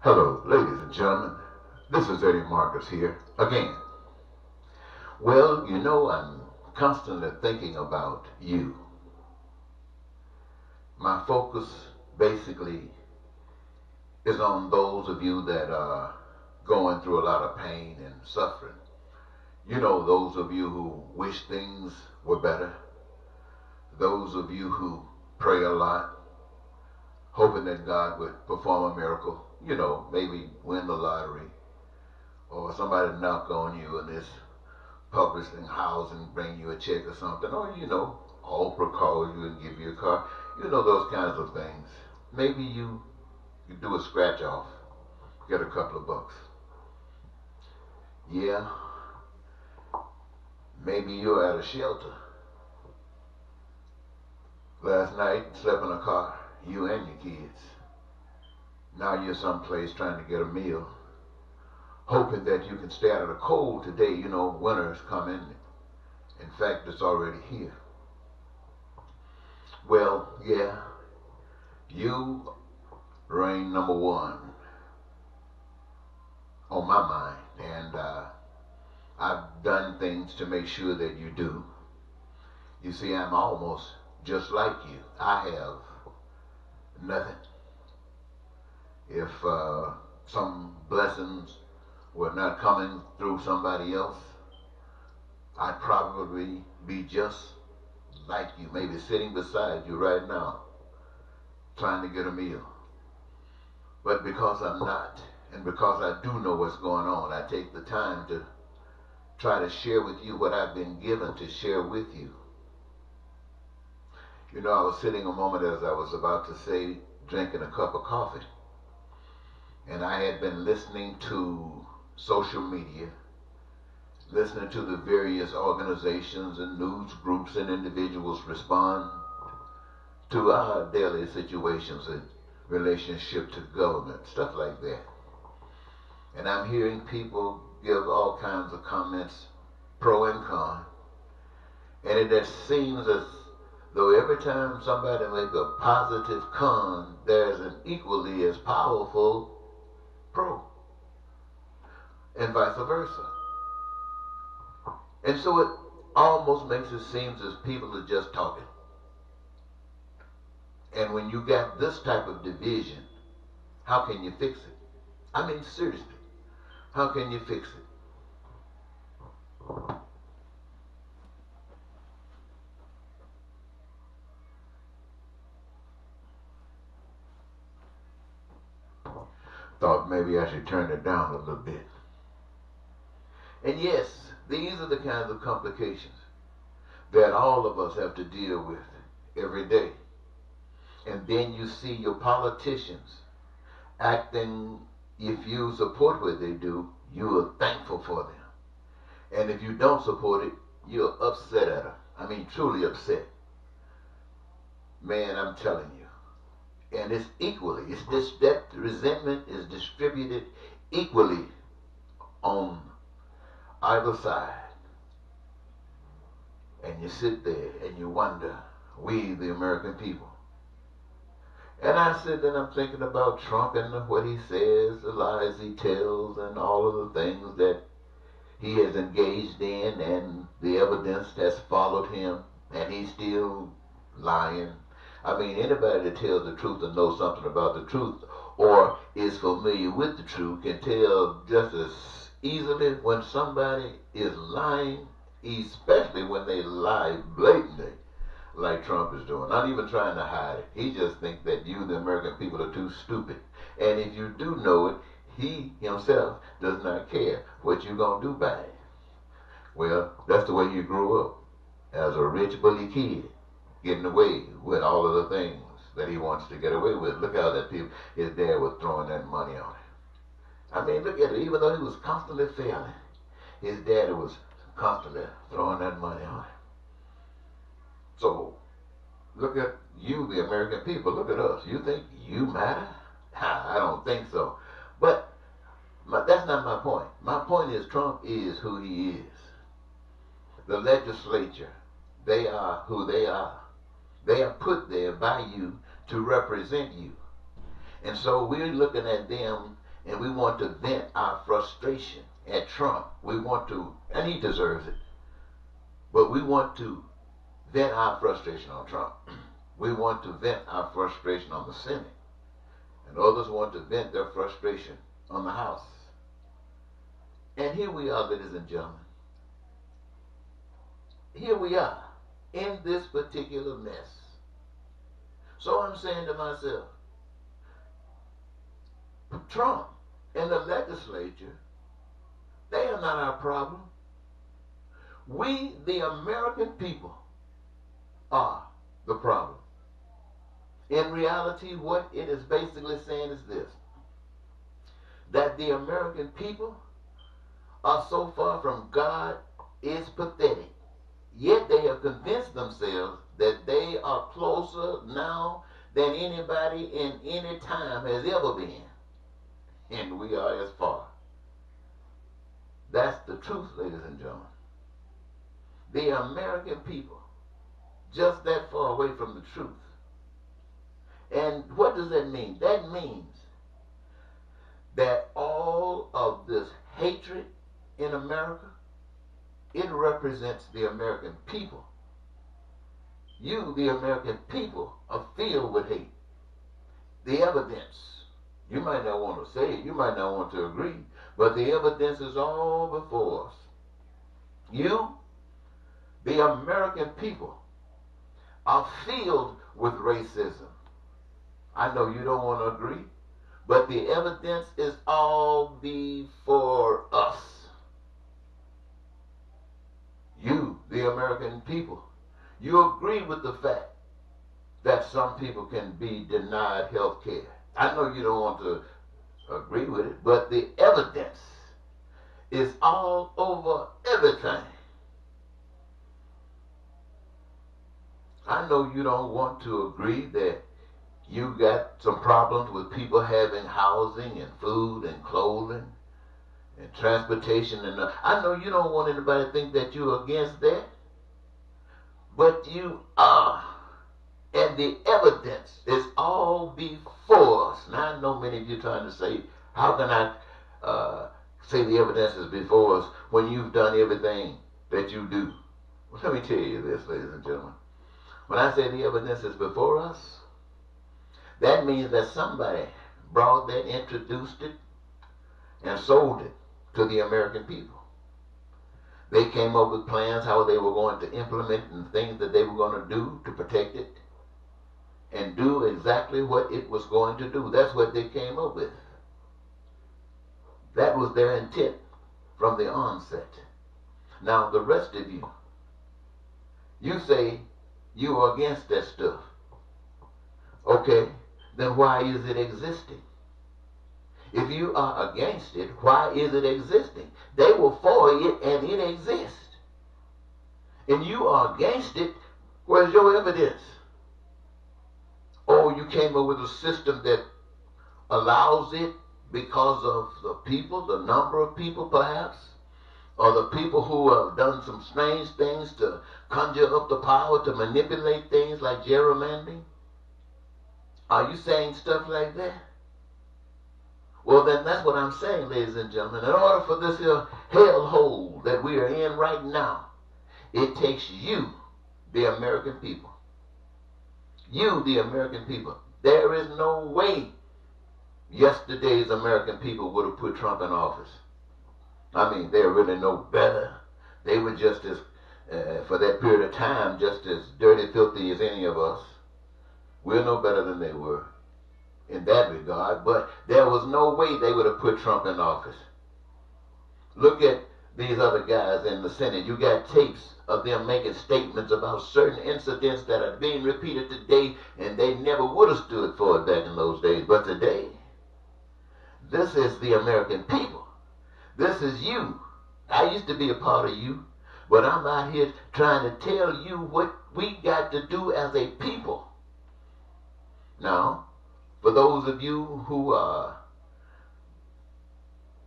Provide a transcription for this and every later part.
Hello, ladies and gentlemen. This is Eddie Marcus here again. Well, I'm constantly thinking about you. My focus basically is on those of you that are going through a lot of pain and suffering. Those of you who wish things were better, those of you who pray a lot, hoping that God would perform a miracle, maybe win the lottery, or somebody knock on you in this publishing house and bring you a check or something, or Oprah call you and give you a car, those kinds of things. Maybe you do a scratch off, get a couple of bucks. Yeah, maybe you're at a shelter. Last night, slept in a car, you and your kids. Now you're someplace trying to get a meal, hoping that you can stay out of the cold today. Winter's coming. In fact, it's already here. Well, yeah, you reign number one on my mind, and I've done things to make sure that you do. You see, I'm almost just like you. I have nothing. If some blessings were not coming through somebody else, I'd probably be just like you, maybe sitting beside you right now, trying to get a meal. But because I'm not, and because I do know what's going on, I take the time to try to share with you what I've been given to share with you. I was sitting a moment, as I was about to say, drinking a cup of coffee. And I had been listening to social media, listening to the various organizations and news groups and individuals respond to our daily situations in relationship to government, stuff like that. And I'm hearing people give all kinds of comments, pro and con. And it just seems as though every time somebody makes a positive con, there's an equally as powerful pro, and vice versa. And so it almost makes it seem as people are just talking. And when you got this type of division, how can you fix it? I mean, seriously, how can you fix it? Thought maybe I should turn it down a little bit. And yes, these are the kinds of complications that all of us have to deal with every day. And then you see your politicians acting, if you support what they do, you are thankful for them. And if you don't support it, you're upset at them. I mean, truly upset. Man, I'm telling you. And it's equally, that resentment is distributed equally on either side. And you sit there and you wonder, we the American people. And I sit there and I'm thinking about Trump and what he says, the lies he tells, and all of the things that he has engaged in, and the evidence that's followed him, and he's still lying. I mean, anybody that tells the truth and knows something about the truth or is familiar with the truth can tell just as easily when somebody is lying, especially when they lie blatantly, like Trump is doing. Not even trying to hide it. He just thinks that you, the American people, are too stupid. And if you do know it, he himself does not care what you're going to do by it. Well, that's the way he grew up, as a rich bully kid, getting away with all of the things that he wants to get away with. Look how that his dad was throwing that money on him. I mean, look at it. Even though he was constantly failing, his daddy was constantly throwing that money on him. So, look at you, the American people. Look at us. You think you matter? I don't think so. But that's not my point. My point is Trump is who he is. The legislature, they are who they are. They are put there by you to represent you. And so we're looking at them and we want to vent our frustration at Trump. We want to, and he deserves it, but we want to vent our frustration on Trump. We want to vent our frustration on the Senate, and others want to vent their frustration on the House. And here we are, ladies and gentlemen. Here we are in this particular mess. So I'm saying to myself, Trump and the legislature, they are not our problem. We, the American people, are the problem. In reality, what it is basically saying is this: that the American people are so far from God is pathetic. Yet they have convinced themselves that they are closer now than anybody in any time has ever been. And we are as far. That's the truth, ladies and gentlemen. The American people, just that far away from the truth. And what does that mean? That means that all of this hatred in America, it represents the American people. You, the American people, are filled with hate. The evidence, you might not want to say it, you might not want to agree, but the evidence is all before us. You, the American people, are filled with racism. I know you don't want to agree, but the evidence is all before us. You, the American people, you agree with the fact that some people can be denied health care. I know you don't want to agree with it, but the evidence is all over everything. I know you don't want to agree that you got some problems with people having housing and food and clothing and transportation, and I know you don't want anybody to think that you're against that, but you are, and the evidence is all before us. Now I know many of you are trying to say, how can I say the evidence is before us when you've done everything that you do? Well, let me tell you this, ladies and gentlemen. When I say the evidence is before us, that means that somebody brought that, introduced it, and sold it to the American people. They came up with plans how they were going to implement and things that they were going to do to protect it and do exactly what it was going to do. That's what they came up with. That was their intent from the onset. Now, the rest of you, you say you are against that stuff. Okay, then why is it existing? If you are against it, why is it existing? They were for it and it exists. And you are against it, where's your evidence? Or you came up with a system that allows it because of the people, the number of people perhaps, or the people who have done some strange things to conjure up the power to manipulate things like gerrymandering? Are you saying stuff like that? Well, then that's what I'm saying, ladies and gentlemen. In order for this here hellhole that we are in right now, it takes you, the American people. You, the American people. There is no way yesterday's American people would have put Trump in office. I mean, they're really no better. They were just as, for that period of time, just as dirty, filthy as any of us. We're no better than they were in that regard, but there was no way they would have put Trump in office. Look at these other guys in the Senate. You got tapes of them making statements about certain incidents that are being repeated today, and they never would have stood for it back in those days. But today, this is the American people. This is you. I used to be a part of you, but I'm out here trying to tell you what we got to do as a people. Now, for those of you who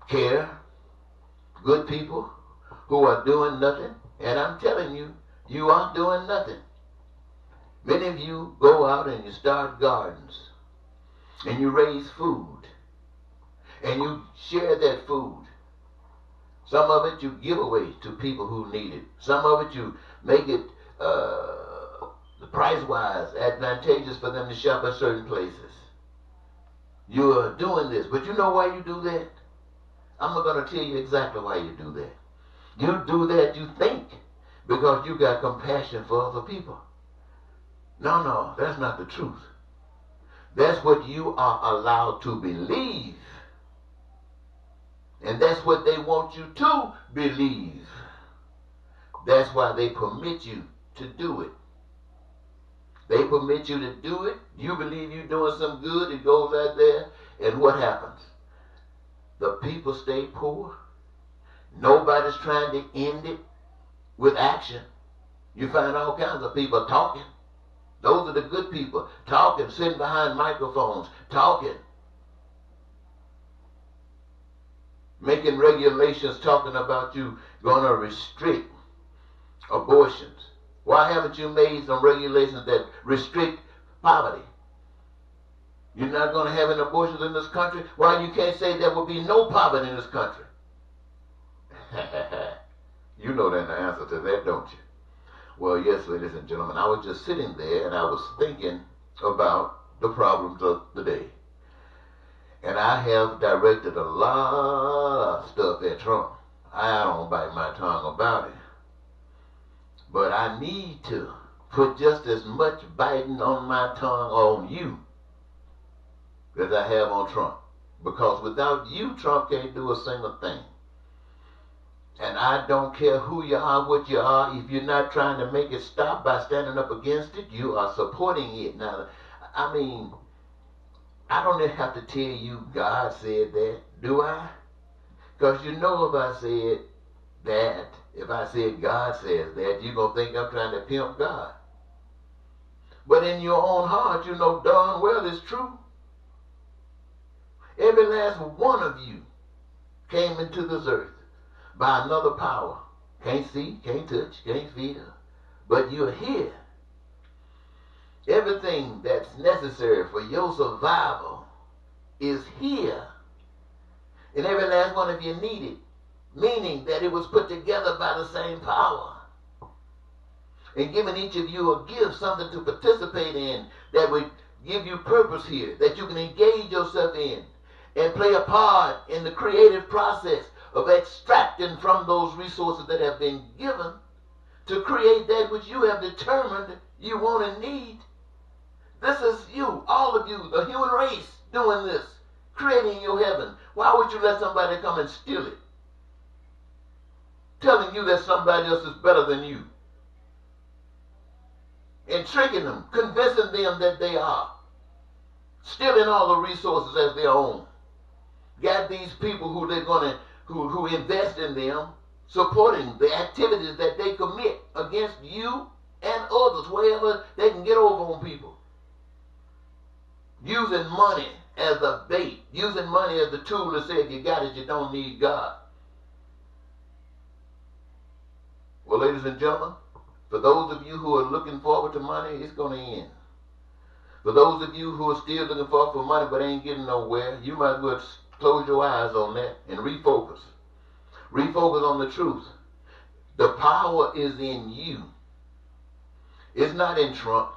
care, good people who are doing nothing, and I'm telling you, you are doing nothing. Many of you go out and you start gardens, and you raise food, and you share that food. Some of it you give away to people who need it. Some of it you make it price-wise advantageous for them to shop at certain places. You are doing this, but you know why you do that? I'm not going to tell you exactly why you do that. You do that, you think, because you got compassion for other people. No, that's not the truth. That's what you are allowed to believe. And that's what they want you to believe. That's why they permit you to do it. They permit you to do it. You believe you're doing some good. It goes out there. And what happens? The people stay poor. Nobody's trying to end it with action. You find all kinds of people talking. Those are the good people. Talking, sitting behind microphones, talking. Making regulations talking about you going to restrict abortions. Why haven't you made some regulations that restrict poverty? You're not going to have any abortions in this country? Why you can't say there will be no poverty in this country? You know the answer to that, don't you? Well, yes, ladies and gentlemen, I was just sitting there and I was thinking about the problems of the day. And I have directed a lot of stuff at Trump. I don't bite my tongue about it. But I need to put just as much biting on my tongue on you as I have on Trump. Because without you, Trump can't do a single thing. And I don't care who you are, what you are. If you're not trying to make it stop by standing up against it, you are supporting it. Now, I mean, I don't even have to tell you God said that, do I? Because you know if I said that, if I said God says that, you're going to think I'm trying to pimp God. But in your own heart, you know darn well it's true. Every last one of you came into this earth by another power. Can't see, can't touch, can't feel. But you're here. Everything that's necessary for your survival is here. And every last one of you need it. Meaning that it was put together by the same power. And giving each of you a gift, something to participate in that would give you purpose here, that you can engage yourself in and play a part in the creative process of extracting from those resources that have been given to create that which you have determined you want and need. This is you, all of you, the human race, doing this, creating your heaven. Why would you let somebody come and steal it? Telling you that somebody else is better than you. And tricking them, convincing them that they are. Stealing all the resources as their own. Got these people who they're gonna who invest in them, supporting the activities that they commit against you and others, wherever they can get over on people. Using money as a bait, using money as the tool to say if you got it, you don't need God. Well, ladies and gentlemen, for those of you who are looking forward to money, it's going to end. For those of you who are still looking forward for money but ain't getting nowhere, you might as well close your eyes on that and refocus. Refocus on the truth. The power is in you. It's not in Trump.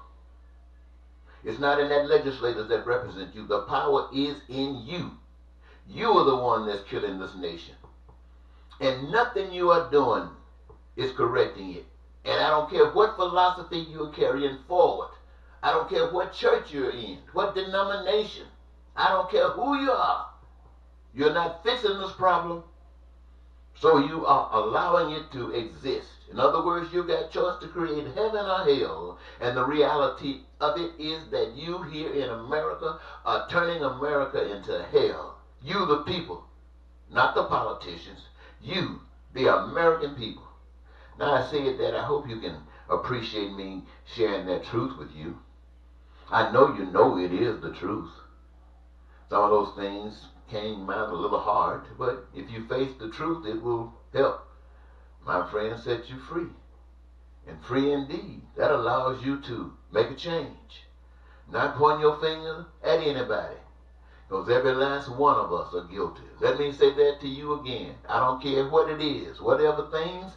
It's not in that legislators that represent you. The power is in you. You are the one that's killing this nation. And nothing you are doing is correcting it. And I don't care what philosophy you're carrying forward. I don't care what church you're in, what denomination. I don't care who you are. You're not fixing this problem, so you are allowing it to exist. In other words, you got choice to create heaven or hell, and the reality of it is that you here in America are turning America into hell. You the people, not the politicians. You, the American people. Now I said that, I hope you can appreciate me sharing that truth with you. I know you know it is the truth. Some of those things came out a little hard, but if you face the truth, it will help. My friend, set you free. And free indeed. That allows you to make a change. Not pointing your finger at anybody. Because every last one of us are guilty. Let me say that to you again. I don't care what it is. Whatever things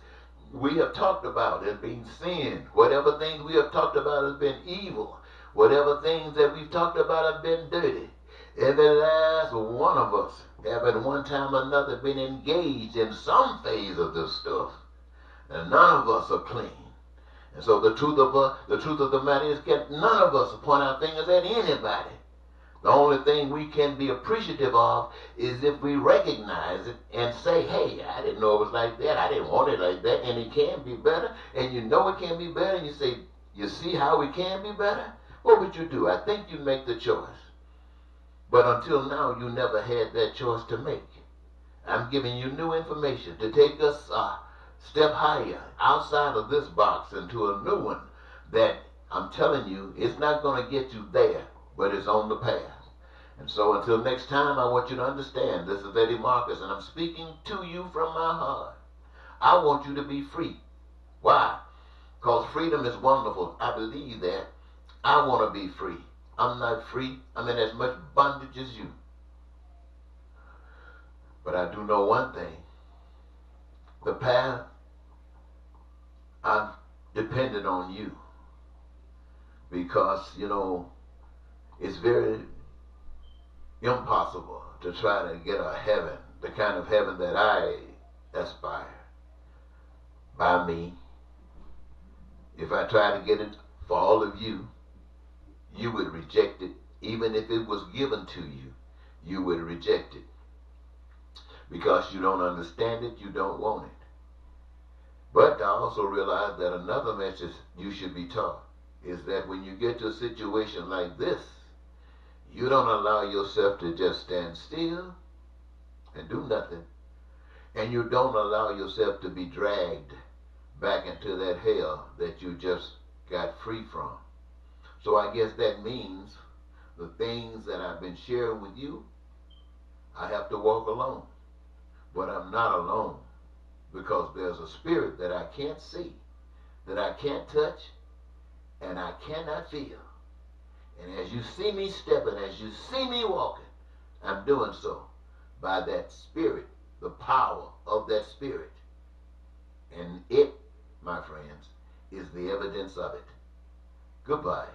we have talked about as being sin, whatever things we have talked about as being evil, whatever things that we've talked about have been dirty, every last one of us have at one time or another been engaged in some phase of this stuff. And none of us are clean. And so the truth of the matter is, none of us point our fingers at anybody. The only thing we can be appreciative of is if we recognize it and say, hey, I didn't know it was like that. I didn't want it like that. And it can be better. And you know it can be better. And you say, you see how it can be better? What would you do? I think you'd make the choice. But until now, you never had that choice to make. I'm giving you new information to take us a step higher, outside of this box, into a new one that I'm telling you, it's not going to get you there, but it's on the path. And so until next time, I want you to understand, this is Eddie Marcus, and I'm speaking to you from my heart. I want you to be free. Why? Because freedom is wonderful. I believe that. I want to be free. I'm not free. I'm in as much bondage as you. But I do know one thing. The path, I've depended on you. Because, it's very impossible to try to get a heaven, the kind of heaven that I aspire, by me. If I try to get it for all of you, you would reject it. Even if it was given to you, you would reject it. Because you don't understand it, you don't want it. But I also realize that another message you should be taught is that when you get to a situation like this, you don't allow yourself to just stand still and do nothing. And you don't allow yourself to be dragged back into that hell that you just got free from. So I guess that means the things that I've been sharing with you, I have to walk alone. But I'm not alone, because there's a spirit that I can't see, that I can't touch, and I cannot feel. And as you see me stepping, as you see me walking, I'm doing so by that spirit, the power of that spirit. And it, my friends, is the evidence of it. Goodbye.